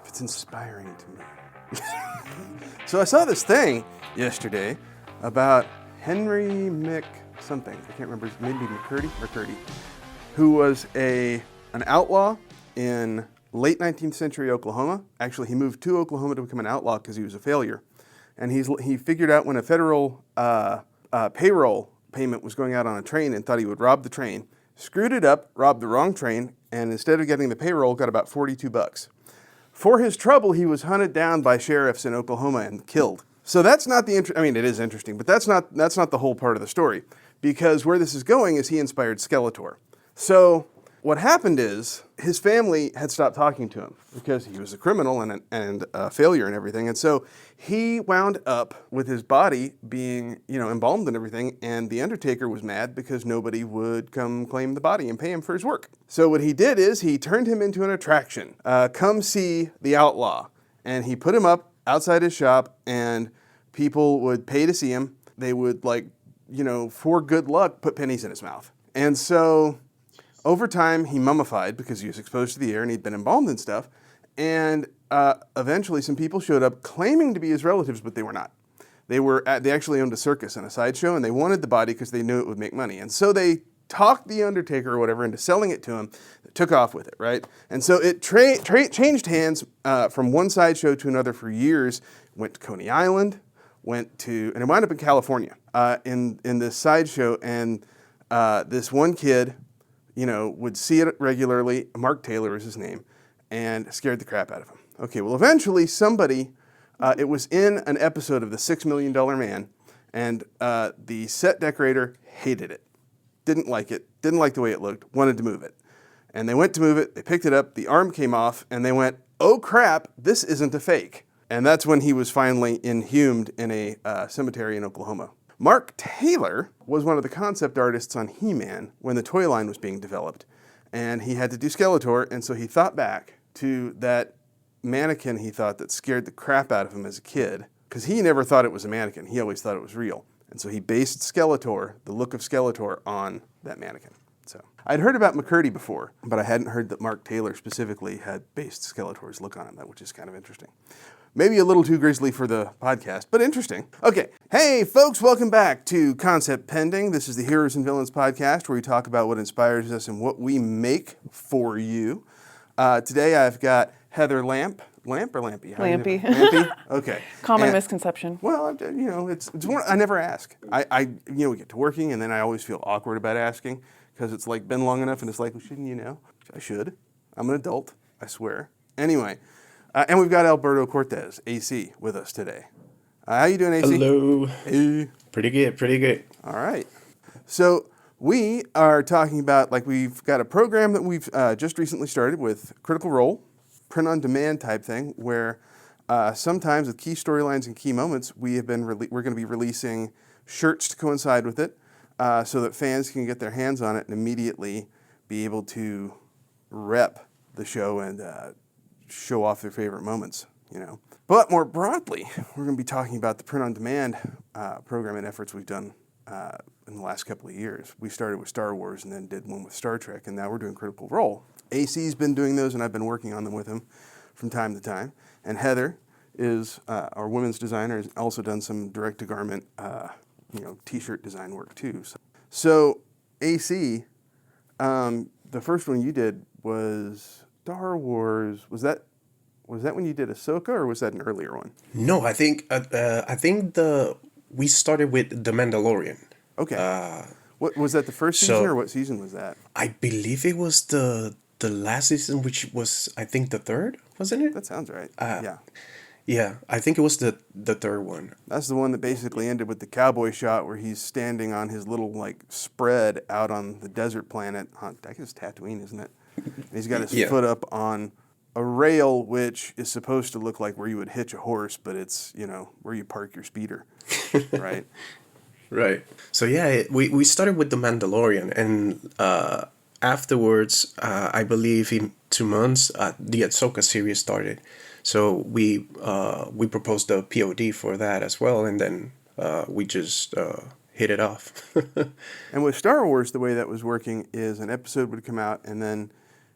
It's inspiring to me. So I saw this thing yesterday about Henry something. I can't remember. Maybe McCurdy, who was an outlaw in late 19th century Oklahoma. Actually, he moved to Oklahoma to become an outlaw because he was a failure. And he figured out when a federal payroll payment was going out on a train and thought he would rob the train, screwed it up, robbed the wrong train, and instead of getting the payroll, got about $42. For his trouble, he was hunted down by sheriffs in Oklahoma and killed. So that's not it is interesting, but that's not the whole part of the story. Because where this is going is he inspired Skeletor. So what happened is his family had stopped talking to him because he was a criminal and a failure and everything. And so he wound up with his body being, embalmed and everything. And the Undertaker was mad because nobody would come claim the body and pay him for his work. So what he did is he turned him into an attraction. Come see the outlaw. And he put him up outside his shop and people would pay to see him. They would for good luck, put pennies in his mouth. And so over time, he mummified because he was exposed to the air and he'd been embalmed and stuff. And eventually some people showed up claiming to be his relatives, but they were not. They actually owned a circus and a sideshow, and they wanted the body because they knew it would make money. And so they talked the Undertaker or whatever into selling it to him, took off with it, right? And so it changed hands from one sideshow to another for years, went to Coney Island, and it wound up in California in this sideshow, and this one kid, would see it regularly. Mark Taylor is his name, and scared the crap out of him. Okay, well, eventually somebody, it was in an episode of The $6 Million Man, and the set decorator hated it, didn't like the way it looked, wanted to move it. And they went to move it, they picked it up, the arm came off, and they went, oh crap, this isn't a fake. And that's when he was finally inhumed in a cemetery in Oklahoma. Mark Taylor was one of the concept artists on He-Man when the toy line was being developed. And he had to do Skeletor, and so he thought back to that mannequin he thought that scared the crap out of him as a kid, because he never thought it was a mannequin. He always thought it was real. And so he based Skeletor, the look of Skeletor, on that mannequin. So I'd heard about McCurdy before, but I hadn't heard that Mark Taylor specifically had based Skeletor's look on him, which is kind of interesting. Maybe a little too grisly for the podcast, but interesting. Okay. Hey, folks, welcome back to Concept Pending. This is the Heroes and Villains podcast where we talk about what inspires us and what we make for you. Today I've got Heather Lamp or Lampy? Lampy. Lampy? Okay. Common misconception. Well, it's one I never ask. We get to working and then I always feel awkward about asking because it's like been long enough and it's like, well, shouldn't you know? I should. I'm an adult, I swear. Anyway. And we've got Alberto Cortez, AC, with us today. How you doing, AC? Hello. Hey. Pretty good. All right. So we are talking about, we've got a program that we've just recently started with Critical Role, print-on-demand type thing, where sometimes with key storylines and key moments, we're going to be releasing shirts to coincide with it so that fans can get their hands on it and immediately be able to rep the show and show off their favorite moments, But more broadly, we're going to be talking about the print-on-demand programming efforts we've done in the last couple of years. We started with Star Wars and then did one with Star Trek, and now we're doing Critical Role. AC's been doing those, and I've been working on them with him from time to time. And Heather is our women's designer, has also done some direct-to-garment, T-shirt design work too. So AC, the first one you did was Star Wars. Was that when you did Ahsoka, or was that an earlier one? No, I think we started with The Mandalorian. Okay. What was that, the first season, or what season was that? I believe it was the last season, which was, I think, the third, wasn't it? That sounds right. Yeah. Yeah, I think it was the third one. That's the one that basically ended with the cowboy shot where he's standing on his little spread out on the desert planet. I guess it's Tatooine, isn't it? And he's got his foot up on a rail, which is supposed to look like where you would hitch a horse, but it's, where you park your speeder, right? Right. So yeah, we started with The Mandalorian, and afterwards, I believe in 2 months, the Ahsoka series started. So we proposed a POD for that as well, and then we just hit it off. And with Star Wars, the way that was working is an episode would come out, and then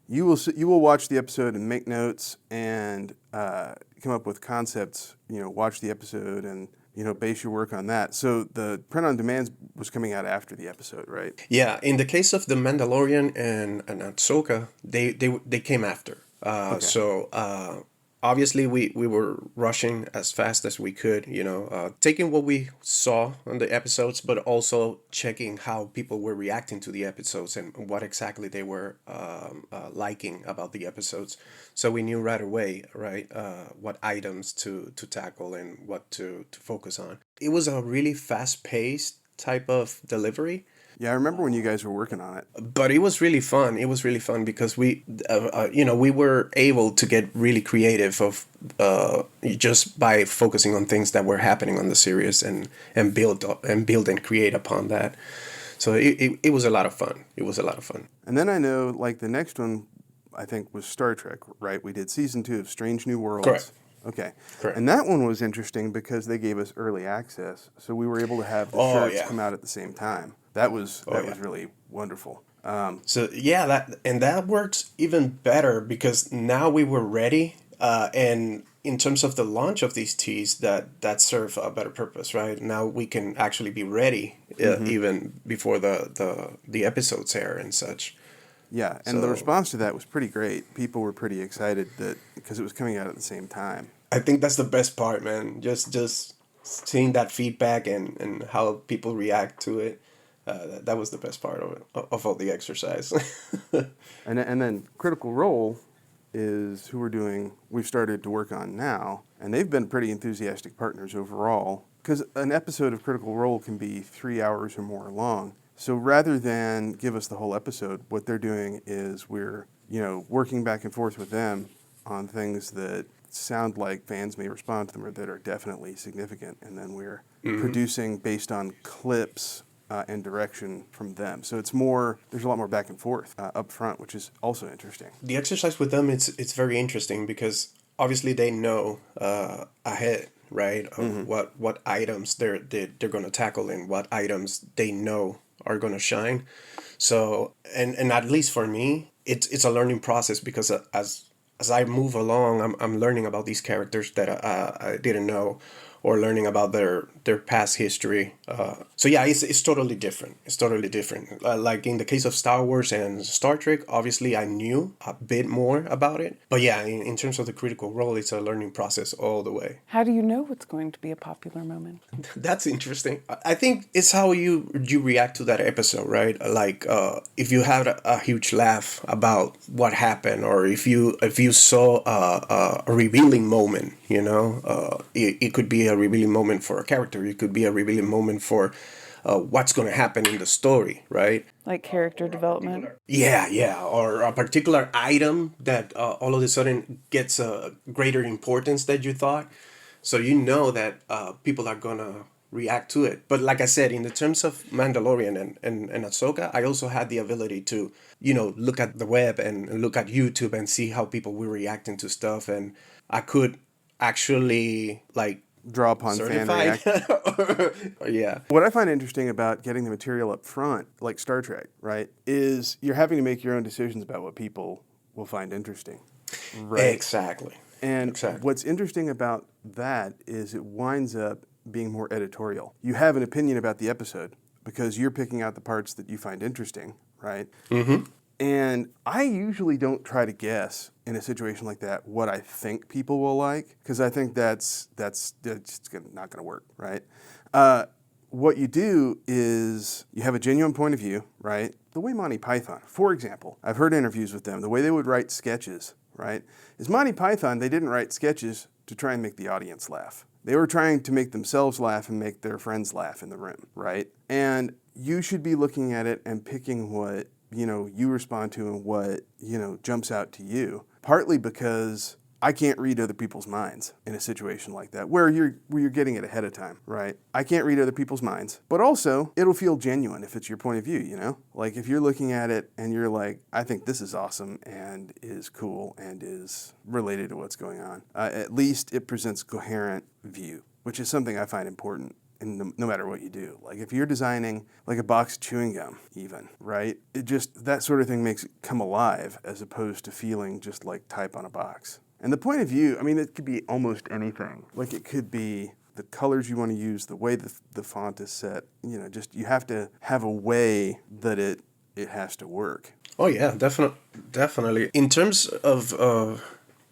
you will watch the episode and make notes and come up with concepts. Watch the episode and base your work on that. So the print on demand was coming out after the episode, right? Yeah, in the case of The Mandalorian and Ahsoka, they came after. Okay. Obviously we were rushing as fast as we could, taking what we saw on the episodes, but also checking how people were reacting to the episodes and what exactly they were liking about the episodes. So we knew right away, right, what items to tackle and what to focus on. It was a really fast paced type of delivery. Yeah, I remember when you guys were working on it. But it was really fun. It was really fun because we were able to get really creative of just by focusing on things that were happening on the series and build and create upon that. So it was a lot of fun. It was a lot of fun. And then I know, like, the next one, I think, was Star Trek, right? We did season 2 of Strange New Worlds. Correct. Okay. Correct. And that one was interesting because they gave us early access, so we were able to have the shirts come out at the same time. That was really wonderful. So yeah, that works even better because now we were ready, and in terms of the launch of these teas, that serve a better purpose, right? Now we can actually be ready even before the episodes air and such. Yeah, and the response to that was pretty great. People were pretty excited because it was coming out at the same time. I think that's the best part, man. Just seeing that feedback and how people react to it. That was the best part of it, of all the exercise. And then Critical Role is who we've started to work on now, and they've been pretty enthusiastic partners overall, because an episode of Critical Role can be 3 hours or more long. So rather than give us the whole episode, what they're doing is we're, working back and forth with them on things that sound like fans may respond to them or that are definitely significant, and then we're producing based on clips and direction from them. So there's a lot more back and forth up front, which is also interesting. The exercise with them, it's very interesting because obviously they know ahead, right, of what items they're going to tackle and what items they know are going to shine. So, and at least for me, it's a learning process because as I move along, I'm learning about these characters that I didn't know, or learning about their past history. So yeah, it's totally different. It's totally different. Like in the case of Star Wars and Star Trek, obviously I knew a bit more about it. But yeah, in terms of the Critical Role, it's a learning process all the way. How do you know what's going to be a popular moment? That's interesting. I think it's how you react to that episode, right? Like if you had a huge laugh about what happened, or if you saw a revealing moment, it could be a revealing moment for a character. It could be a revealing moment for what's going to happen in the story, right? Like character development? Yeah. Or a particular item that all of a sudden gets a greater importance than you thought. So you know that people are going to react to it. But like I said, in the terms of Mandalorian and Ahsoka, I also had the ability to, look at the web and look at YouTube and see how people were reacting to stuff. And I could actually, Draw upon fan reaction. Yeah. What I find interesting about getting the material up front, like Star Trek, right, is you're having to make your own decisions about what people will find interesting. Right? Exactly. And what's interesting about that is it winds up being more editorial. You have an opinion about the episode because you're picking out the parts that you find interesting, right? Mm-hmm. And I usually don't try to guess in a situation like that what I think people will like, because I think that's just not going to work, right? What you do is you have a genuine point of view, right? The way Monty Python, for example, I've heard interviews with them, the way they would write sketches, right? Is Monty Python, they didn't write sketches to try and make the audience laugh. They were trying to make themselves laugh and make their friends laugh in the room, right? And you should be looking at it and picking what you respond to and what, jumps out to you. Partly because I can't read other people's minds in a situation like that, where you're getting it ahead of time, right? I can't read other people's minds, but also it'll feel genuine if it's your point of view, Like if you're looking at it and you're like, I think this is awesome and is cool and is related to what's going on. At least it presents a coherent view, which is something I find important no matter what you do. Like if you're designing like a box of chewing gum even, right? It just, that sort of thing makes it come alive as opposed to feeling just like type on a box. And the point of view, I mean, it could be almost anything. Like it could be the colors you want to use, the way the font is set, you know, just you have to have a way that it has to work. Oh yeah, definitely. In terms of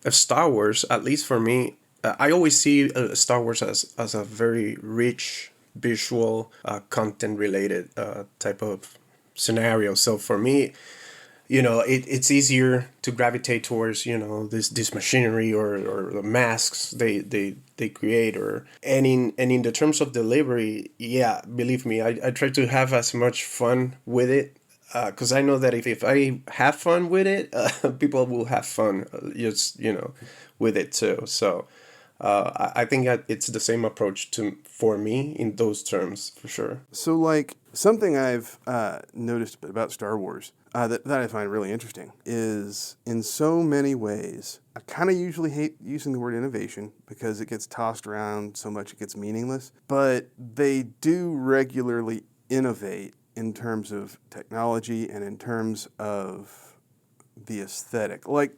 Star Wars, at least for me, I always see Star Wars as a very rich visual, content related type of scenario. So for me, you know, it's easier to gravitate towards, you know, this machinery or the masks they create, or and in the terms of delivery, yeah, believe me, I try to have as much fun with it, because I know that if I have fun with it, people will have fun, just, you know, with it too. So I think that it's the same approach for me in those terms, for sure. So, like, something I've noticed about Star Wars that I find really interesting is, in so many ways, I kind of usually hate using the word innovation because it gets tossed around so much it gets meaningless, but they do regularly innovate in terms of technology and in terms of the aesthetic. Like,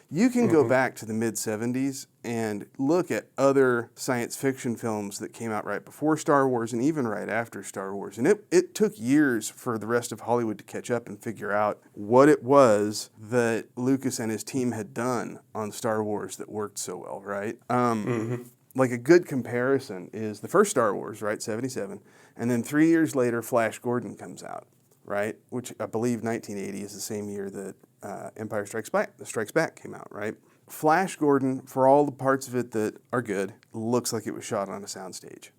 you can go back to the mid-'70s and look at other science fiction films that came out right before Star Wars and even right after Star Wars. And it took years for the rest of Hollywood to catch up and figure out what it was that Lucas and his team had done on Star Wars that worked so well, right? Like a good comparison is the first Star Wars, right, 77, and then 3 years later, Flash Gordon comes out, right, which I believe 1980 is the same year that Empire Strikes Back came out, right? Flash Gordon, for all the parts of it that are good, looks like it was shot on a soundstage,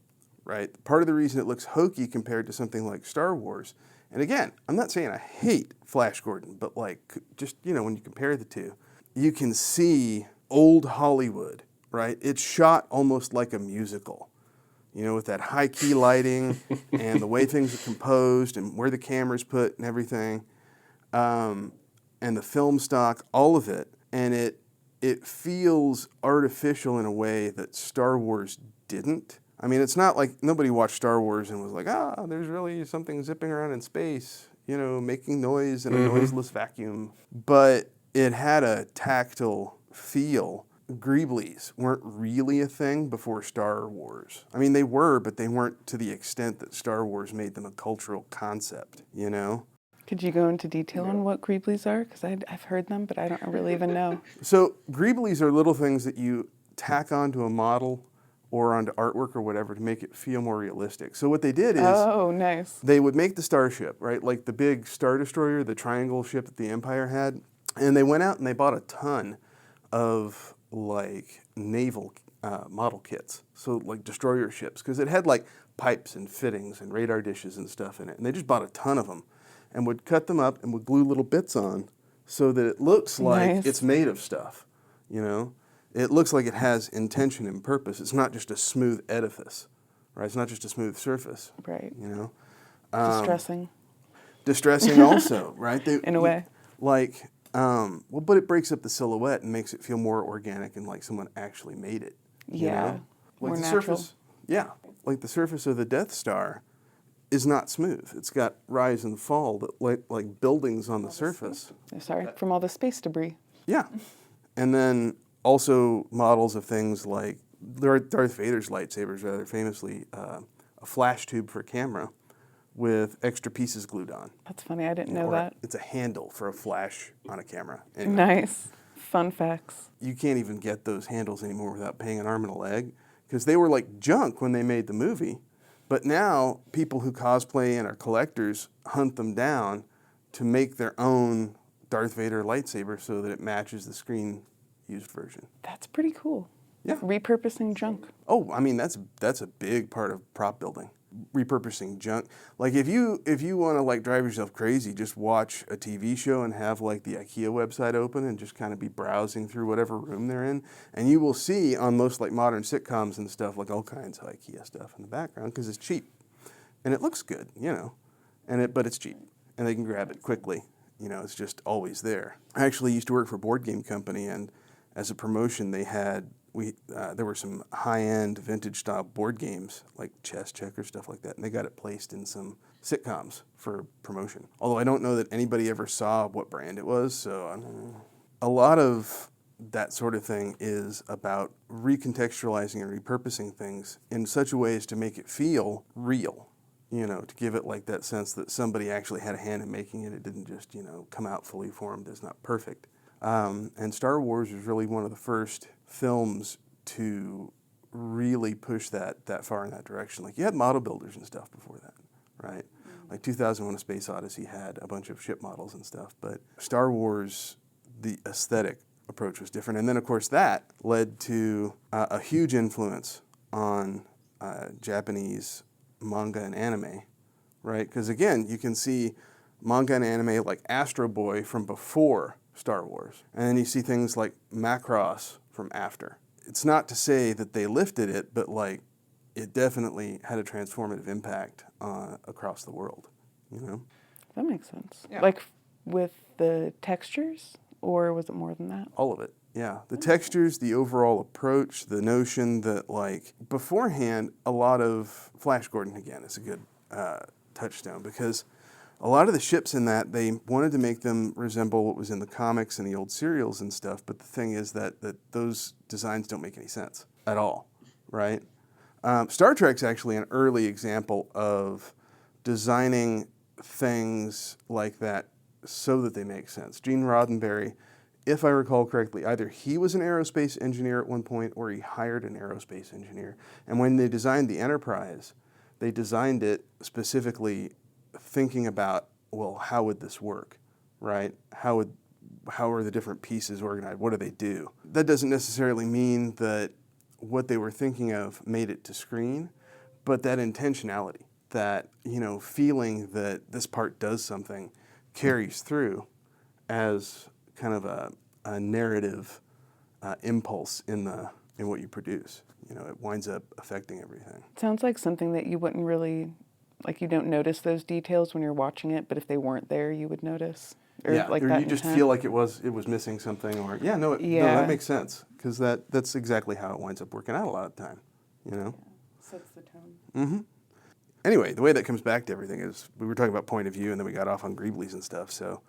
right? Part of the reason it looks hokey compared to something like Star Wars, and again, I'm not saying I hate Flash Gordon, but like, just, you know, when you compare the two, you can see old Hollywood, right? It's shot almost like a musical, you know, with that high key lighting and the way things are composed and where the camera's put and everything. And the film stock, all of it, and it feels artificial in a way that Star Wars didn't. I mean, it's not like nobody watched Star Wars and was like, there's really something zipping around in space, you know, making noise in a noiseless vacuum. But it had a tactile feel. Greeblies weren't really a thing before Star Wars. I mean, they were, but they weren't to the extent that Star Wars made them a cultural concept, you know? Could you go into detail on what Greeblies are? Because I've heard them, but I don't really even know. So Greeblies are little things that you tack onto a model or onto artwork or whatever to make it feel more realistic. So what they did is nice. they would make the starship, right? Like the big Star Destroyer, the triangle ship that the Empire had. And they went out and they bought a ton of like naval model kits. So like destroyer ships, because it had like pipes and fittings and radar dishes and stuff in it. And they just bought a ton of them and would cut them up and would glue little bits on so that it looks like it's made of stuff, you know? It looks like it has intention and purpose. It's not just a smooth edifice, right? It's not just a smooth surface. Right. You know? Distressing. Distressing also, right? In a way. Like, but it breaks up the silhouette and makes it feel more organic and like someone actually made it. You Yeah. know? Like More the natural. surface, yeah. Like the surface of the Death Star is not smooth. It's got rise and fall, that like buildings on the surface. Sorry, from all the space debris. Yeah. And then also models of things like Darth Vader's lightsabers, rather famously, a flash tube for a camera with extra pieces glued on. That's funny, I didn't know Or that. it's a handle for a flash on a camera. Anyway, Nice. Fun facts. you can't even get those handles anymore without paying an arm and a leg, because they were like junk when they made the movie. But now people who cosplay and are collectors hunt them down to make their own Darth Vader lightsaber so that it matches the screen-used version. That's pretty cool. Yeah. Repurposing junk. Oh, I mean, that's a big part of prop building. Repurposing junk. Like if you want to like drive yourself crazy, just watch a TV show and have like the IKEA website open and just kind of be browsing through whatever room they're in, and you will see on most like modern sitcoms and stuff like all kinds of IKEA stuff in the background because it's cheap and it looks good, you know, but it's cheap and they can grab it quickly. You know, it's just always there. I actually used to work for a board game company, and as a promotion they had there were some high-end vintage style board games like chess, checkers, stuff like that, and they got it placed in some sitcoms for promotion. Although I don't know that anybody ever saw what brand it was, so I don't know. A lot of that sort of thing is about recontextualizing and repurposing things in such a way as to make it feel real, to give it like that sense that somebody actually had a hand in making it. It didn't just, come out fully formed. It's not perfect. And Star Wars was really one of the first films to really push that far in that direction. Like, you had model builders and stuff before that, right? Like 2001: A Space Odyssey had a bunch of ship models and stuff, but Star Wars, the aesthetic approach was different. And then, of course, that led to a huge influence on Japanese manga and anime, right? Because, again, you can see manga and anime like Astro Boy from before Star Wars, and then you see things like Macross from after. It's not to say that they lifted it, but, like, it definitely had a transformative impact across the world, That makes sense. Yeah. Like with the textures, or was it more than that? All of it, yeah. The textures, the overall approach, the notion that, like, beforehand, a lot of Flash Gordon, again, is a good touchstone, because a lot of the ships in that, they wanted to make them resemble what was in the comics and the old serials and stuff, but the thing is that those designs don't make any sense at all, right? Star Trek's actually an early example of designing things like that so that they make sense. Gene Roddenberry, if I recall correctly, either he was an aerospace engineer at one point or he hired an aerospace engineer. And when they designed the Enterprise, they designed it specifically thinking about, well, how would this work, right? How are the different pieces organized? What do they do? That doesn't necessarily mean that what they were thinking of made it to screen, but that intentionality, that, feeling that this part does something carries through as kind of a narrative impulse in what you produce. It winds up affecting everything. Sounds like something that you wouldn't really, like, you don't notice those details when you're watching it, but if they weren't there, you would notice. Or Yeah, like or that you just intent. feel like it was missing something, or no, that makes sense, because that's exactly how it winds up working out a lot of the time, Sets the tone. Mm-hmm. Anyway, the way that comes back to everything is, we were talking about point of view, and then we got off on Greeblies and stuff. So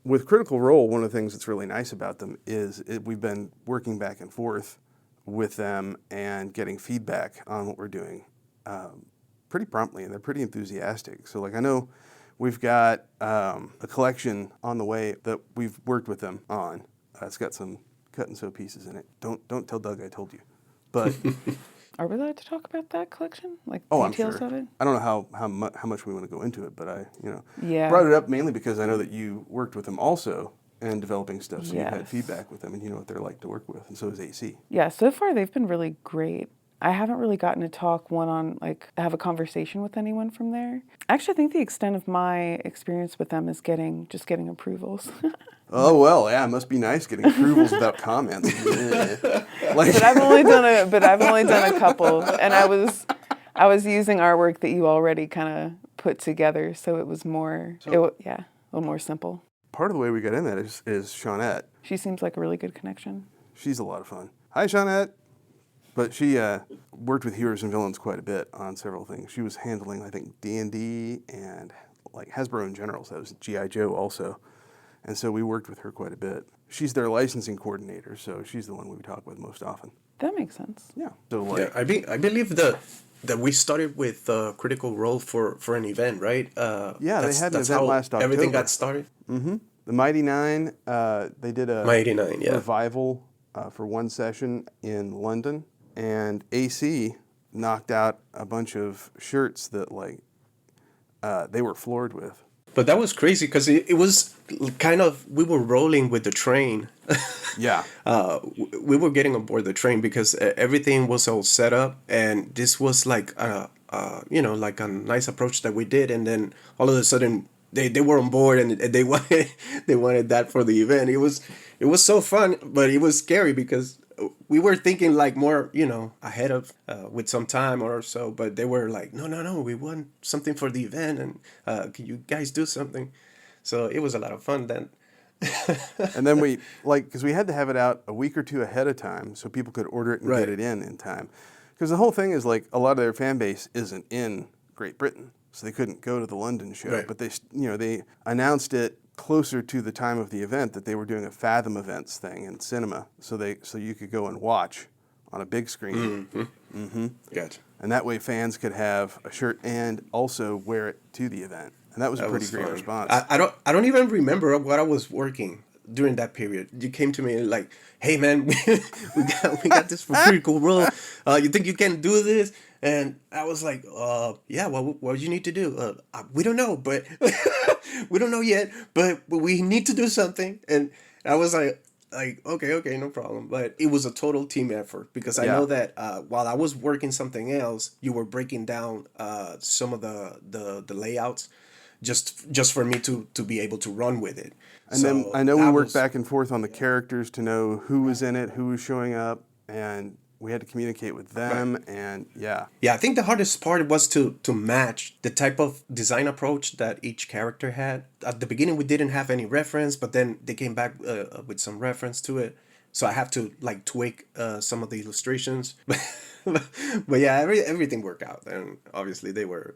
with Critical Role, one of the things that's really nice about them is we've been working back and forth with them and getting feedback on what we're doing pretty promptly, and they're pretty enthusiastic. So, like, I know we've got a collection on the way that we've worked with them on. It's got some cut and sew pieces in it. Don't tell Doug I told you. But Are we allowed to talk about that collection? Like I'm details sure. of it? I don't know how much we want to go into it, but I Yeah. brought it up mainly because I know that you worked with them also in developing stuff, so you had Yes. feedback with them, and you know what they're like to work with, and so is AC. Yeah, so far they've been really great. I haven't really gotten to talk have a conversation with anyone from there. I actually think the extent of my experience with them is getting approvals. Oh, well, yeah, it must be nice getting approvals without comments. Like, But I've only done a couple, and I was using artwork that you already kind of put together, so it was a little more simple. part of the way we got in that is Shawnette. She seems like a really good connection. She's a lot of fun. Hi, Shawnette. But she worked with Heroes and Villains quite a bit on several things. She was handling, I think, D&D and like Hasbro in general, so that was G.I. Joe also. And so we worked with her quite a bit. She's their licensing coordinator, so she's the one we talk with most often. That makes sense. Yeah. So like, I believe that we started with Critical Role for an event, right? Yeah, they had an event how last October. Everything got started. Mm-hmm. The Mighty Nine, they did a Mighty Nine, yeah. revival for one session in London, and AC knocked out a bunch of shirts that they were floored with. But that was crazy because it was kind of, we were rolling with the train. Yeah. We were getting on board the train because everything was all set up, and this was like like a nice approach that we did, and then all of a sudden they were on board and they wanted that for the event. It was so fun, but it was scary because we were thinking like more, ahead of with some time or so, but they were like, no, we want something for the event, and can you guys do something? So it was a lot of fun then. And then we, because we had to have it out a week or two ahead of time so people could order it and Right. get it in time. Because the whole thing is like a lot of their fan base isn't in Great Britain, so they couldn't go to the London show. Right. But they announced it closer to the time of the event that they were doing a Fathom Events thing in cinema, so you could go and watch on a big screen. Gotcha. And that way fans could have a shirt and also wear it to the event. And that was a pretty great fun. response. I don't even remember what I was working during that period. You came to me like, "Hey man, we got this for Critical Role. You think you can do this?" And I was like, yeah. What do you need to do? We don't know, but we don't know yet. But we need to do something. And I was like, okay, no problem. But it was a total team effort because I know that while I was working something else, you were breaking down some of the layouts just for me to be able to run with it. And then I know we worked back and forth on the characters to know who was in it, who was showing up, and we had to communicate with them. Right. And yeah. Yeah, I think the hardest part was to match the type of design approach that each character had. At the beginning, we didn't have any reference, but then they came back with some reference to it. So I have to like tweak some of the illustrations. But yeah, everything worked out, and obviously they were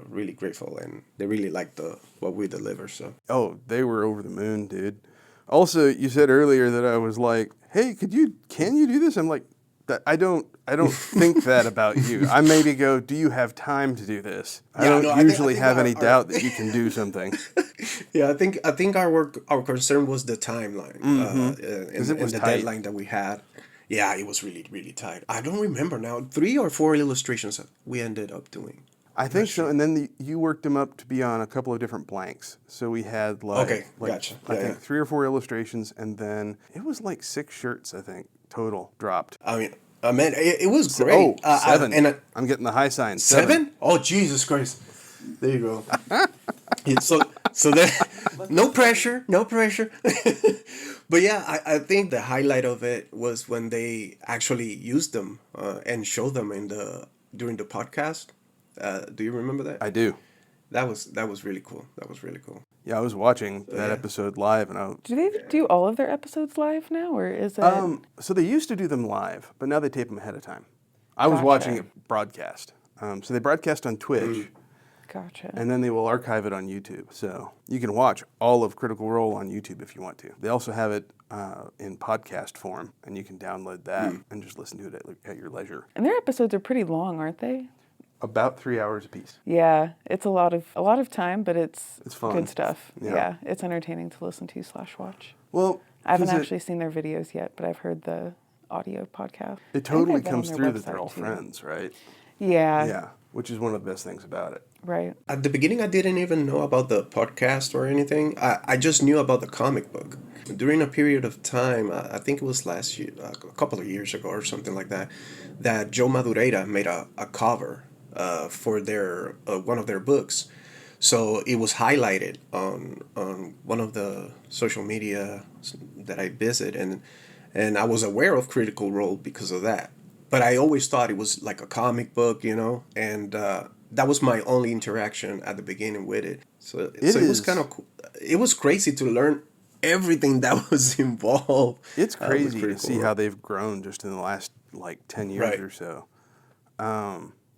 really grateful, and they really liked what we deliver. So They were over the moon, dude. Also, you said earlier that I was like, "Hey, can you do this?" I'm like, I don't think that about you. I maybe go, "Do you have time to do this?" I don't usually have any doubt that you can do something. Yeah, I think our concern was the timeline and the tight. deadline that we had. Yeah, it was really, really tight. I don't remember now. 3 or 4 illustrations that we ended up doing. I think so. And then you worked them up to be on a couple of different blanks. So we had gotcha. I think 3 or 4 illustrations, and then it was like 6 shirts, I think, total dropped. I mean, it was great. 7. And I'm getting the high sign. 7? Oh, Jesus Christ. There you go. Yeah, so then, no pressure. But yeah, I think the highlight of it was when they actually used them and showed them during the podcast. Do you remember that? I do. That was really cool. Yeah, I was watching that episode live, and Do they do all of their episodes live now, or is it? so they used to do them live, but now they tape them ahead of time. I was Gotcha. watching it broadcast. So they broadcast on Twitch, Gotcha. and then they will archive it on YouTube. So you can watch all of Critical Role on YouTube if you want to. They also have it in podcast form, and you can download that and just listen to it at your leisure. And their episodes are pretty long, aren't they? About 3 hours a piece. Yeah, it's a lot of time, but it's fun. good stuff. Yeah. Yeah, it's entertaining to listen to / watch. Well, I haven't 'cause actually seen their videos yet, but I've heard the audio podcast. it I think totally I've been on comes their through that they're website, all too. friends, right? Yeah. Yeah, which is one of the best things about it. Right. At the beginning, I didn't even know about the podcast or anything. I just knew about the comic book. During a period of time, I think it was last year, a couple of years ago or something like that, that Joe Madureira made a cover for their one of their books. So it was highlighted on one of the social media that I visit, and I was aware of Critical Role because of that. But I always thought it was like a comic book, and that was my only interaction at the beginning with it. So it was kind of cool. It was crazy to learn everything that was involved. It's crazy to Critical see Role. how they've grown just in the last 10 years Right. or so.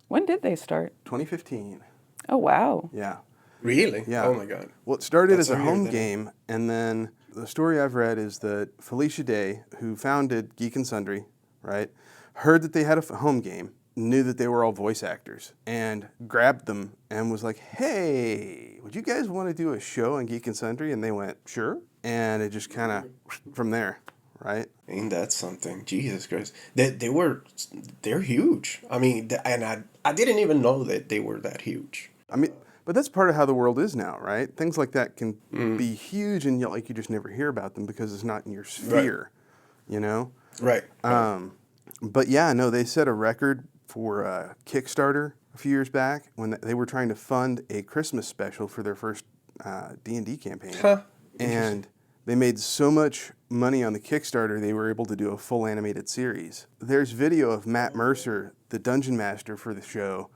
When did they start? 2015. Oh, wow. Yeah. Really? Yeah. Oh my God. Well, it started That's as a earlier home than- game, and then the story I've read is that Felicia Day, who founded Geek and Sundry, right, heard that they had a home game, knew that they were all voice actors, and grabbed them and was like, "Hey, would you guys want to do a show on Geek and Sundry?" And they went, "Sure." And it just kind of from there, right? Ain't that something? Jesus Christ. They're huge. I mean, and I didn't even know that they were that huge. I mean, but that's part of how the world is now, right? Things like that can be huge, and yet, you just never hear about them because it's not in your sphere, you know? Right. But yeah, no, they set a record for Kickstarter a few years back when they were trying to fund a Christmas special for their first D&D campaign. Huh. And they made so much money on the Kickstarter, they were able to do a full animated series. There's video of Matt Mercer, the dungeon master for the show,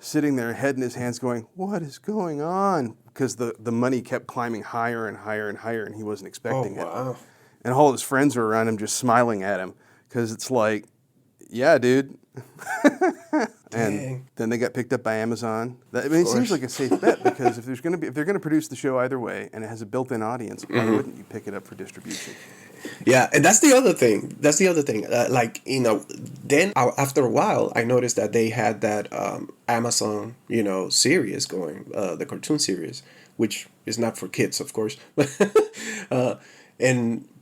sitting there, head in his hands, going, "What is going on?" Because the money kept climbing higher and higher and higher, and he wasn't expecting it. wow. And all his friends were around him, just smiling at him, because it's like, "Yeah, dude." And Dang. then they got picked up by Amazon. I mean, it seems like a safe bet, because if they're going to produce the show either way, and it has a built-in audience, why wouldn't you pick it up for distribution? Yeah, and that's the other thing. Like, you know, then after a while, I noticed that they had that Amazon, you know, series going, the cartoon series, which is not for kids, of course. uh,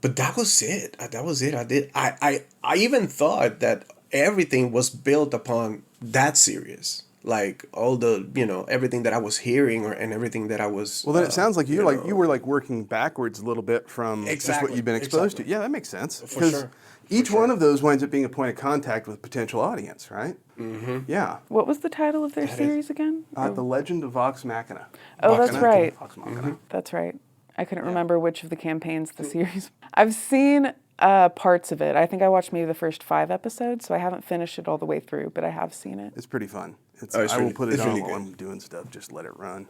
but that was it. That was it. I even thought that everything was built upon that series. Like all the, you know, everything that I was hearing and everything that I was. Well, then it sounds like you were know, like working backwards a little bit from just what Exactly, you've been exposed exactly. to. Yeah, that makes sense. For Because sure. each For one sure. of those winds up being a point of contact with potential audience, right? Mm-hmm. Yeah. What was the title of their That is- series again? The Legend of Vox Machina. Oh, that's Machina? right. Vox Machina. That's right. I couldn't remember which of the campaigns the series. I've seen parts of it. I think I watched maybe the first 5 episodes, so I haven't finished it all the way through, but I have seen it. It's pretty fun. It's I will really- put it it's on really while good. I'm doing stuff. Just let it run.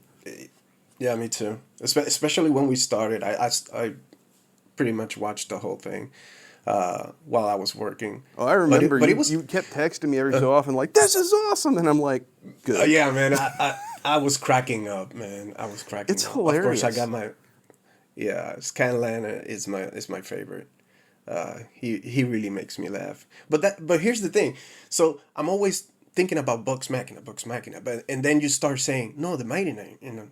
Yeah, me too. Especially when we started, I pretty much watched the whole thing while I was working. Oh, I remember but you, it was you kept texting me every so often like, "This is awesome," and I'm like, "Good." yeah, man. I was cracking up, man. I was cracking It's up. Of course, I hilarious. got my Scanlan is my favorite. He really makes me laugh. But here's the thing. So I'm always thinking about Bugs Machina, and then you start saying, no, the Mighty Nine. You know,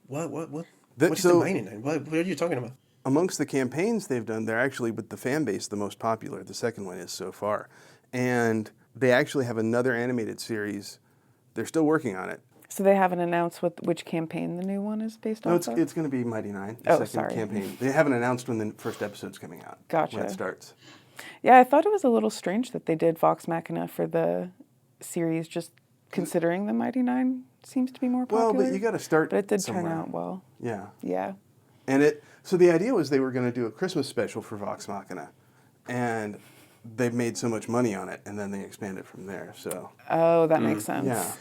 what what That- is the so- Mighty Nine? What are you talking about? Amongst the campaigns they've done, they're actually, with the fan base, the most popular. The second one is so far. And they actually have another animated series. They're still working on it. So they haven't announced which campaign the new one is based No, off of? it's going to be Mighty Nine, the Oh, second sorry. campaign. They haven't announced when the first episode's coming out. When Gotcha. it starts. Yeah, I thought it was a little strange that they did Vox Machina for the series, just considering the Mighty Nine seems to be more Well, popular. but you got to start But it did somewhere. turn out well. Yeah. Yeah. And so the idea was they were going to do a Christmas special for Vox Machina, and they've made so much money on it, and then they expanded from there. So Oh, that makes sense. yeah.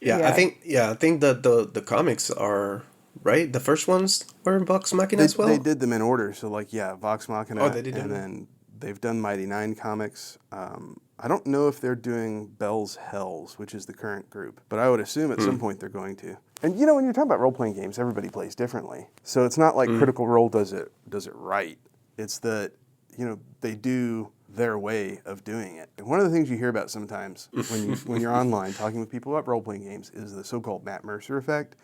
Yeah, I think that the comics are right. The first ones were in Bugs Machina they, as well. they did them in order. So like Vox Machina, Oh, they did and them. then they've done Mighty Nine comics. I don't know if they're doing Bell's Hells, which is the current group, but I would assume at some point they're going to. And you know, when you're talking about role playing games, everybody plays differently. So it's not like Critical Role does it right. It's that they do their way of doing it. And one of the things you hear about sometimes when you're online talking with people about role playing games is the so-called Matt Mercer effect,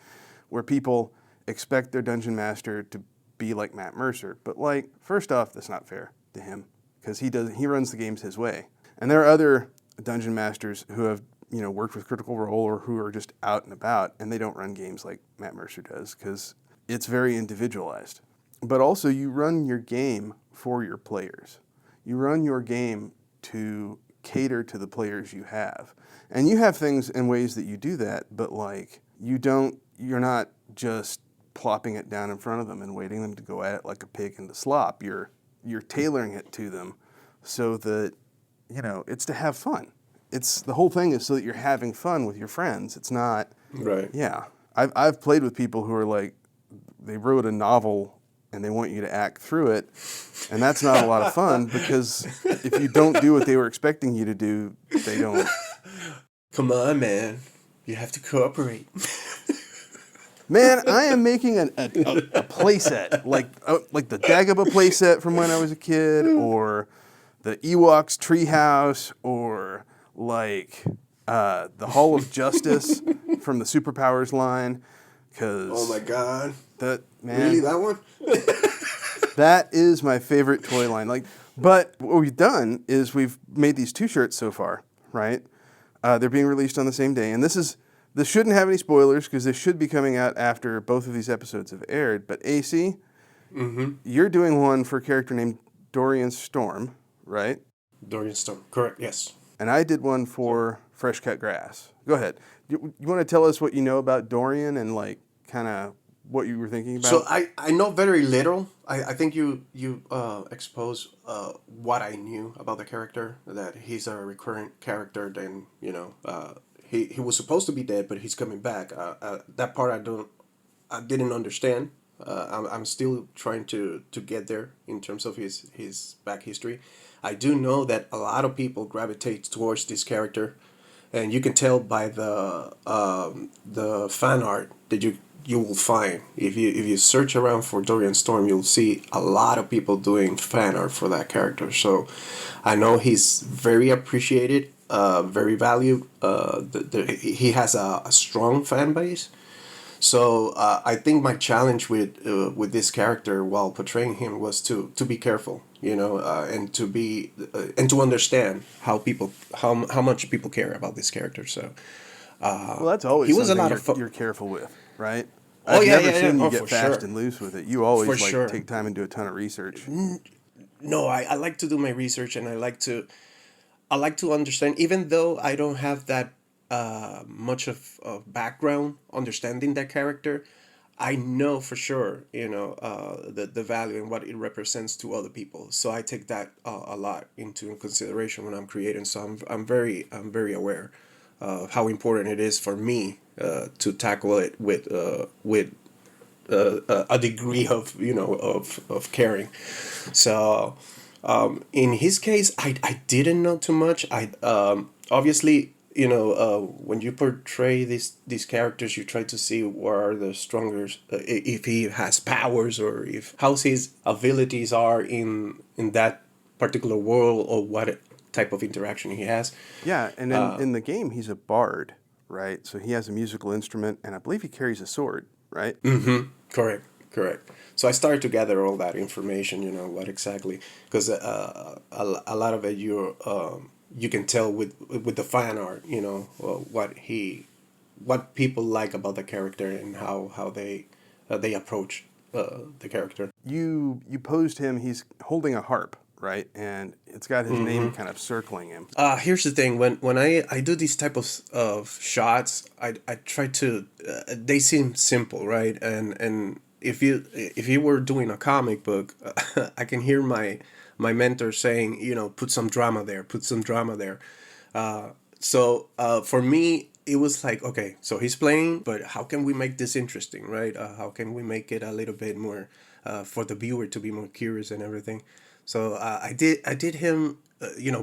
where people expect their dungeon master to be like Matt Mercer. But like, first off, that's not fair to him, because he runs the games his way. And there are other dungeon masters who have worked with Critical Role or who are just out and about, and they don't run games like Matt Mercer does, because it's very individualized. But also, you run your game for your players. You run your game to cater to the players you have. And you have things and ways that you do that, but like, you're not just plopping it down in front of them and waiting them to go at it like a pig into slop. You're tailoring it to them so that, it's to have fun. The whole thing is so that you're having fun with your friends. It's not, Right. yeah. I've played with people who are like, they wrote a novel and they want you to act through it, and that's not a lot of fun, because if you don't do what they were expecting you to do, they don't. Come on, man. You have to cooperate. Man, I am making a playset, like the Dagobah playset from when I was a kid, or the Ewoks treehouse, or like the Hall of Justice from the Superpowers line. Cause Oh my God. that man, Really, that one? that is my favorite toy line. But what we've done is we've made these 2 shirts so far, right? They're being released on the same day, and this shouldn't have any spoilers because this should be coming out after both of these episodes have aired. But AC, you're doing one for a character named Dorian Storm, right? Dorian Stone. Correct. Yes. And I did one for Fresh Cut Grass. Go ahead. You want to tell us what you know about Dorian and like kind of what you were thinking about? So I know very little. I think you expose what I knew about the character, that he's a recurrent character. Then he was supposed to be dead, but he's coming back. That part I didn't understand. I'm still trying to get there in terms of his back history. I do know that a lot of people gravitate towards this character, and you can tell by the fan art that you will find. If you search around for Dorian Storm, you'll see a lot of people doing fan art for that character. So I know he's very appreciated, very valued. He has a strong fan base. So I think my challenge with this character while portraying him was to be careful, and to understand how much people care about this character. So Well, that's always he was a something lot of fun. you're careful with, right? Oh, I've yeah, never yeah, seen yeah. you Oh, get for fast sure. and loose with it. You always For sure. take time and do a ton of research. No, I like to do my research, and I like to understand, even though I don't have that much of background understanding that character. I know for sure, the value and what it represents to other people. So I take that a lot into consideration when I'm creating. So I'm very aware of how important it is for me to tackle it with a degree of of caring. So in his case, I didn't know too much. I obviously, when you portray these characters, you try to see where are the stronger, if he has powers, or if how his abilities are in that particular world, or what type of interaction he has. Yeah, and in the game, he's a bard, right? So he has a musical instrument, and I believe he carries a sword, right? Correct, correct. So I started to gather all that information, what exactly, because a lot of it you can tell with the fan art, what people like about the character, and how they approach the character. You posed him. He's holding a harp, right? And it's got his name kind of circling him. Here's the thing: when I do these type of shots, I try to they seem simple, right? And if you were doing a comic book, I can hear my mentor saying, put some drama there, put some drama there. So for me, it was like, okay, so he's playing, but how can we make this interesting, right? How can we make it a little bit more for the viewer to be more curious and everything? So I did him,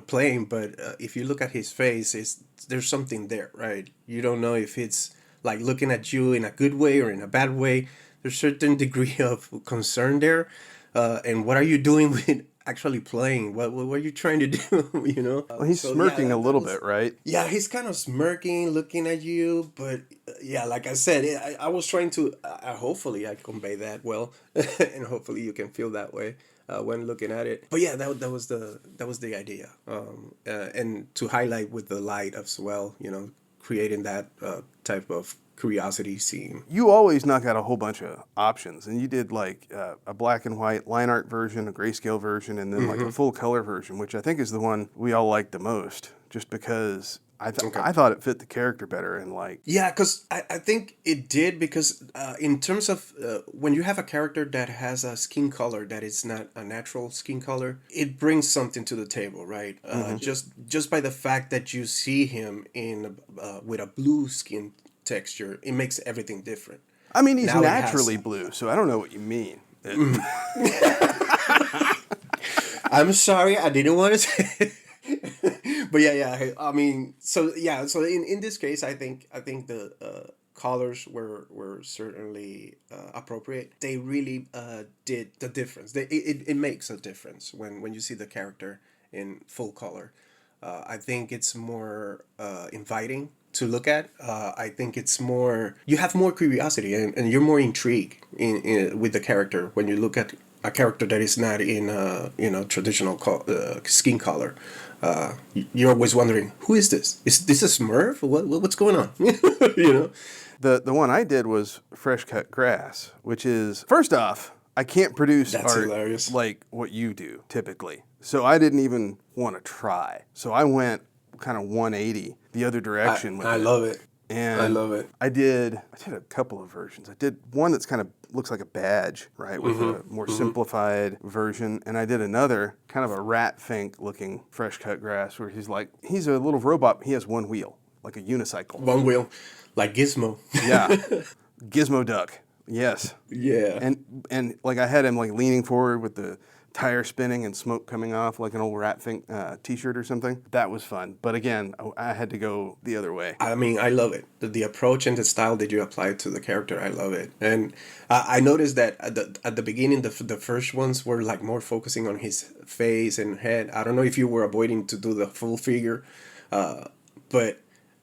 playing, but if you look at his face, there's something there, right? You don't know if it's like looking at you in a good way or in a bad way. There's certain degree of concern there, and what are you doing with actually playing? What are you trying to do? Well, he's So, smirking that a little was- bit, right? Yeah, he's kind of smirking, looking at you, but yeah, like I said, I was trying to. Hopefully, I convey that well, and hopefully, you can feel that way when looking at it. But yeah, that was the idea, and to highlight with the light as well. Creating that type of curiosity scene. You always knock out a whole bunch of options, and you did like a black and white line art version, a grayscale version, and then like a full color version, which I think is the one we all like the most, just because I thought it fit the character better, and like Yeah, because I think it did, because in terms of when you have a character that has a skin color that is not a natural skin color, it brings something to the table, right? Just by the fact that you see him in with a blue skin texture, it makes everything different. I mean, he's Now it has- naturally blue, so I don't know what you mean. I'm sorry, I didn't want to say. But yeah. I mean, so yeah. So in this case, I think the colors were certainly appropriate. They really did the difference. It makes a difference when you see the character in full color. I think it's more inviting to look at. I think it's more, you have more curiosity, and you're more intrigued with the character when you look at a character that is not in traditional skin color. You're always wondering, who is this? Is this a Smurf? What's going on? The one I did was fresh cut grass, which is, first off, I can't produce That's art hilarious. like what you do typically. So I didn't even want to try. So I went kind of 180 the other direction with I it. love it. And I love it. I did a couple of versions. I did one that's kind of looks like a badge, right, with a more simplified version. And I did another kind of a rat fink looking fresh cut grass where he's a little robot. He has one wheel. like a unicycle. One wheel, like Gizmo. Yeah, Gizmo Duck. Yes. Yeah. And like I had him like leaning forward with the tire spinning and smoke coming off like an old Rat T-shirt or something. That was fun. But again, I had to go the other way. I mean, I love it. The approach and the style that you applied to the character, I love it. And I noticed that at the beginning, the first ones were like more focusing on his face and head. I don't know if you were avoiding to do the full figure, but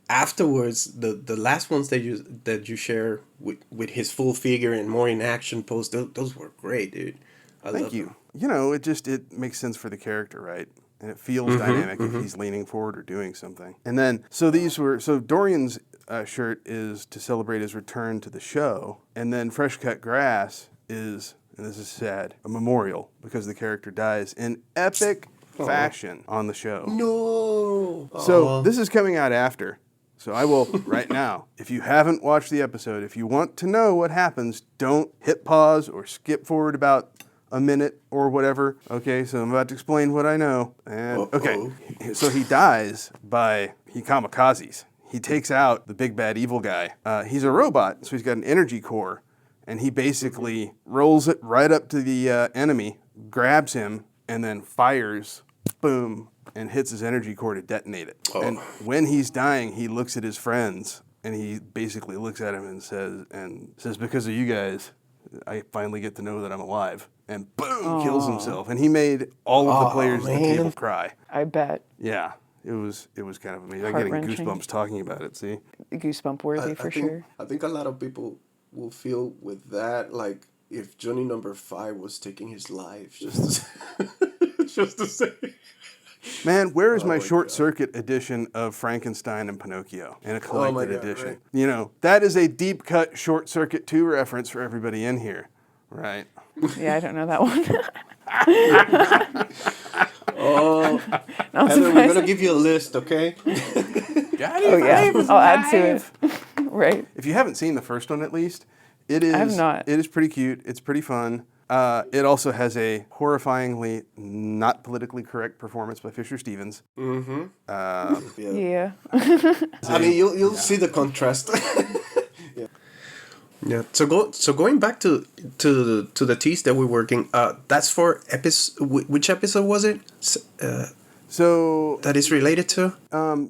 afterwards, the last ones that you share with his full figure and more in action pose, those were great, dude. Thank you. You know, it makes sense for the character, right? And it feels dynamic if he's leaning forward or doing something. And then, so Dorian's shirt is to celebrate his return to the show. And then Fresh Cut Grass is, and this is sad, a memorial because the character dies in epic fashion on the show. No. So this is coming out after. So I will, right now, if you haven't watched the episode, if you want to know what happens, don't hit pause or skip forward about a minute or whatever. Okay, so I'm about to explain what I know. And okay, so he dies he kamikazes. He takes out the big bad evil guy. He's a robot, so he's got an energy core, and he basically rolls it right up to the enemy, grabs him, and then fires, boom, and hits his energy core to detonate it. And when he's dying, he looks at his friends, and he basically looks at him and says, because of you guys, I finally get to know that I'm alive. And boom, kills himself. And he made all of the players at the table cry. I bet. Yeah, it was kind of amazing. I'm getting Heart-wrenching. goosebumps talking about it, see? Goosebump worthy for sure. I think a lot of people will feel with that, like if Johnny number 5 was taking his life, just to say. Man, where is my short circuit edition of Frankenstein and Pinocchio in a collected edition? Right. You know, that is a deep cut Short Circuit 2 reference for everybody in here, right? Yeah, I don't know that one. Heather, we're going to give you a list, okay? Oh yeah, I'll add to it. Right. If you haven't seen the first one at least, it is. I have not. It is pretty cute. It's pretty fun. It also has a horrifyingly not politically correct performance by Fisher Stevens. Mm-hmm. Yeah. I mean, you'll see the contrast. Yeah. So going back to the tease that we're working. That's for which episode was it? So that is related to.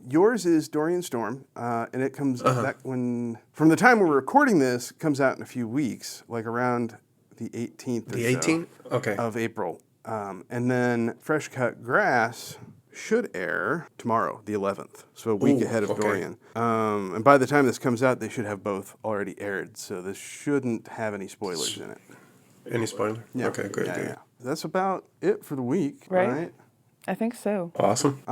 Yours is Dorian Storm, and it comes back from the time we're recording this, comes out in a few weeks, like around the 18th. The 18th? Okay. Of April, and then Fresh Cut Grass should air tomorrow, the 11th, so a week ahead of Dorian. And by the time this comes out, they should have both already aired, so this shouldn't have any spoilers in it. Any spoiler? Yeah. Okay, good. Yeah. That's about it for the week, right? I think so. Awesome.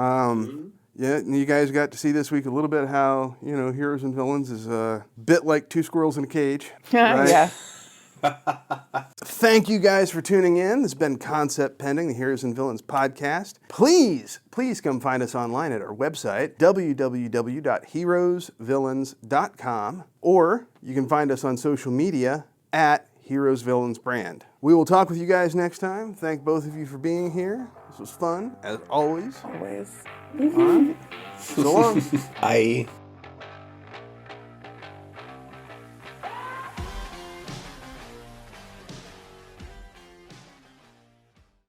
Yeah, and you guys got to see this week a little bit how, Heroes and Villains is a bit like two squirrels in a cage. Right? Yeah. Thank you guys for tuning in. This has been Concept Pending, the Heroes and Villains podcast. Please come find us online at our website, www.heroesvillains.com, or you can find us on social media at Heroes Villains Brand. We will talk with you guys next time. Thank both of you for being here. This was fun, as always. Always. All right. So long. Bye.